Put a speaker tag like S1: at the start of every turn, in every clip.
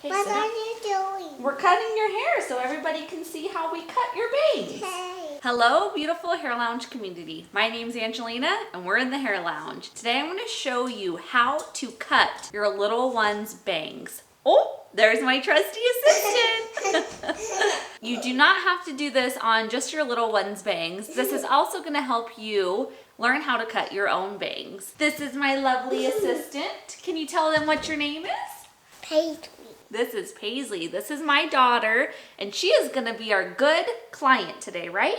S1: Okay,
S2: What
S1: so
S2: are you doing?
S1: we're cutting your hair so everybody can see how we cut your bangs.
S2: Hey.
S1: Hello, beautiful Hair Lounge community. My name's Angelina and we're in the Hair Lounge. Today I'm going to show you how to cut your little one's bangs. Oh, there's my trusty assistant. You do not have to do this on just your little one's bangs. This is also going to help you learn how to cut your own bangs. This is my lovely assistant. Can you tell them what your name is?
S2: Paisley.
S1: This is Paisley. This is my daughter, and she is going to be our good client today, right?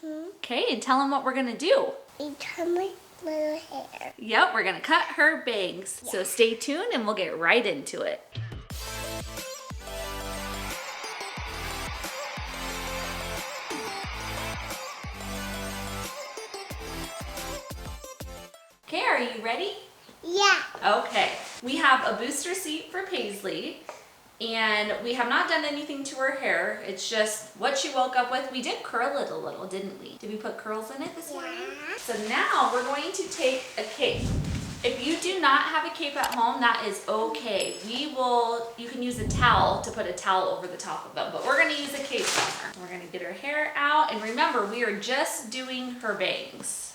S1: Okay, and tell them what we're going to do.
S2: You cut my little hair.
S1: Yep, we're going to cut her bangs. So stay tuned and we'll get right into it. Okay, are you ready?
S2: Yeah.
S1: Okay, we have a booster seat for Paisley, and we have not done anything to her hair. It's just what she woke up with. We did curl it a little, didn't we? Did we put curls in it this morning?
S2: Yeah.
S1: So now we're going to take a cape. If you do not have a cape at home, that is okay. You can use a towel to put a towel over the top of them, but we're gonna use a cape on her. We're gonna get her hair out, and remember, we are just doing her bangs.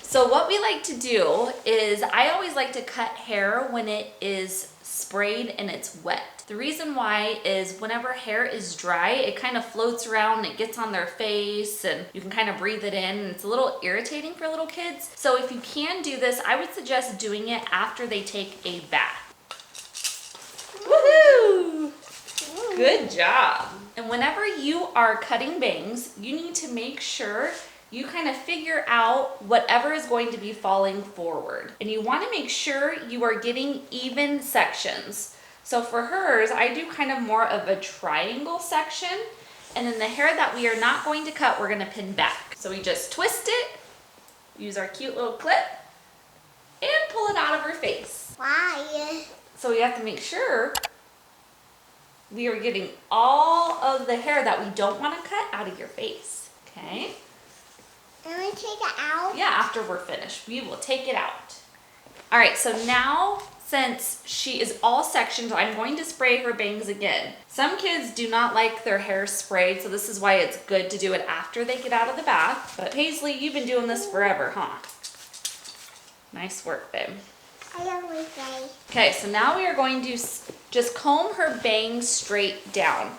S1: So what we like to do is, I always like to cut hair when it is sprayed and it's wet. The reason why is whenever hair is dry, it kind of floats around, it gets on their face, and you can kind of breathe it in, and it's a little irritating for little kids. So if you can do this, I would suggest doing it after they take a bath. Woohoo! Good job. And whenever you are cutting bangs, you need to make sure you kind of figure out whatever is going to be falling forward. And you want to make sure you are getting even sections. So for hers, I do kind of more of a triangle section. And then the hair that we are not going to cut, we're going to pin back. So we just twist it, use our cute little clip, and pull it out of her face.
S2: Why?
S1: So we have to make sure we are getting all of the hair that we don't want to cut out of your face. Okay?
S2: Can we take it out?
S1: Yeah, after we're finished, we will take it out. All right, so now since she is all sectioned, I'm going to spray her bangs again. Some kids do not like their hair sprayed, so this is why it's good to do it after they get out of the bath. But Paisley, you've been doing this forever, huh? Nice work, babe.
S2: I don't like that.
S1: Okay, so now we are going to just comb her bangs straight down.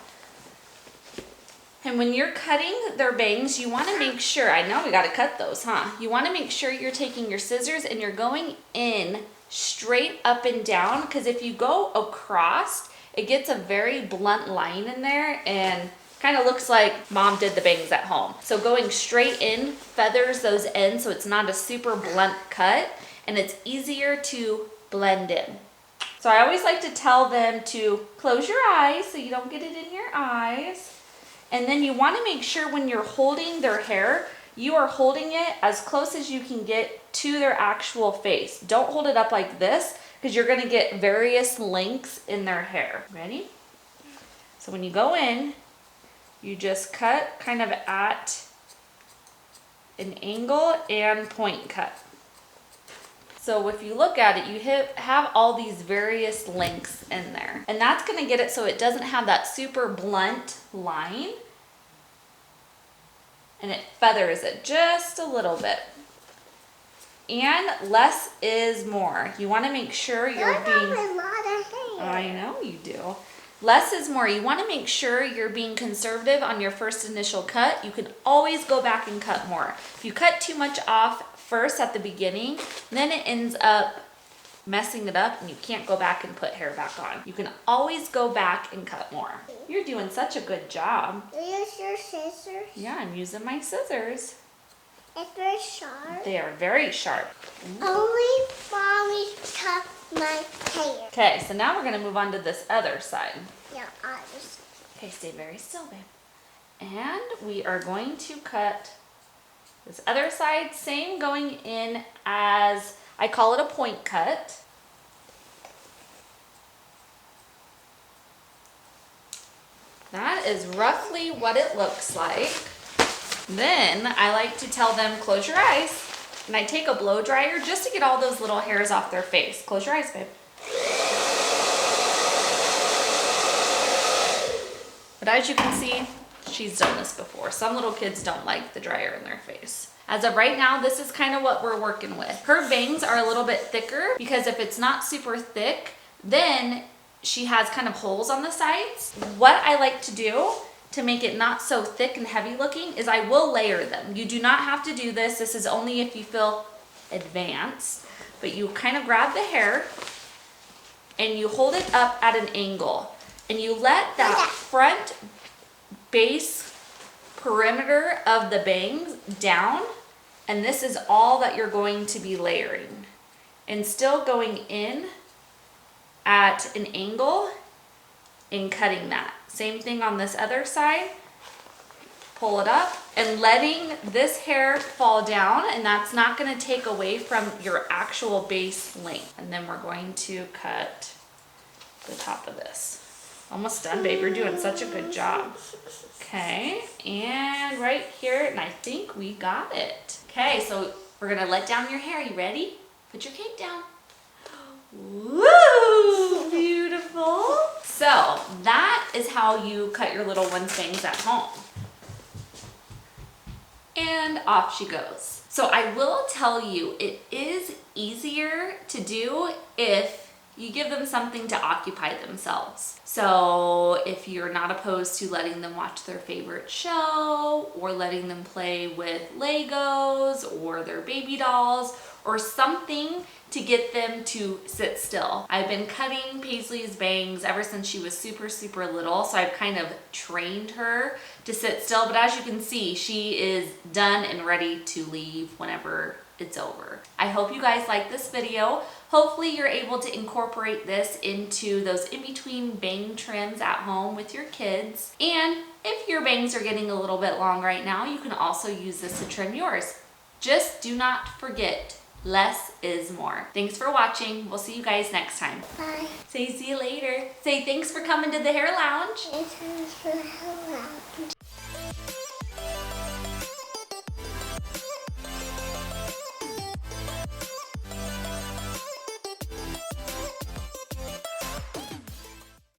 S1: And when you're cutting their bangs, you want to make sure, I know we got to cut those, huh? You want to make sure you're taking your scissors and you're going in straight up and down, because if you go across, it gets a very blunt line in there and kind of looks like mom did the bangs at home. So going straight in feathers those ends so it's not a super blunt cut, and it's easier to blend in. So I always like to tell them to close your eyes so you don't get it in your eyes. And then you want to make sure when you're holding their hair, you are holding it as close as you can get to their actual face. Don't hold it up like this, because you're going to get various lengths in their hair. Ready? So when you go in, you just cut kind of at an angle and point cut. So if you look at it, you have all these various lengths in there. And that's going to get it so it doesn't have that super blunt line. And it feathers it just a little bit. And less is more. You want to make sure you're being...
S2: a lot of hair.
S1: I know you do. Less is more. You want to make sure you're being conservative on your first initial cut. You can always go back and cut more. If you cut too much off first at the beginning, then it ends up messing it up and you can't go back and put hair back on. You can always go back and cut more. You're doing such a good job.
S2: Use your scissors.
S1: Yeah, I'm using my scissors.
S2: It's very sharp.
S1: They are very sharp.
S2: Only mommy cut my hair.
S1: Okay, so now we're gonna move on to this other side.
S2: Yeah, I just...
S1: Okay, stay very still, babe. And we are going to cut this other side, same going in as, I call it a point cut. That is roughly what it looks like. Then I like to tell them, close your eyes. And I take a blow dryer just to get all those little hairs off their face. Close your eyes, babe. But as you can see, she's done this before. Some little kids don't like the dryer in their face. As of right now, this is kind of what we're working with. Her bangs are a little bit thicker because if it's not super thick, then she has kind of holes on the sides. What I like to do to make it not so thick and heavy looking is I will layer them. You do not have to do this. This is only if you feel advanced. But you kind of grab the hair and you hold it up at an angle. And you let that front base perimeter of the bangs down. And this is all that you're going to be layering. And still going in at an angle and cutting that. Same thing on this other side. Pull it up and letting this hair fall down, and that's not going to take away from your actual base length. And then we're going to cut the top of this. Almost done, babe. You're doing such a good job. Okay, and right here, and I think we got it. Okay, so we're gonna let down your hair. You ready? Put your cape down. Woo! Beautiful. So that is how you cut your little one's bangs at home. And off she goes. So I will tell you, it is easier to do if you give them something to occupy themselves. So if you're not opposed to letting them watch their favorite show or letting them play with Legos or their baby dolls or something to get them to sit still. I've been cutting Paisley's bangs ever since she was super, super little, so I've kind of trained her to sit still, but as you can see, she is done and ready to leave whenever it's over. I hope you guys like this video. Hopefully you're able to incorporate this into those in-between bang trims at home with your kids. And if your bangs are getting a little bit long right now, you can also use this to trim yours. Just do not forget, less is more. Thanks for watching. We'll see you guys next time.
S2: Bye.
S1: Say see you later. Say thanks for coming to the Hair Lounge.
S2: It's for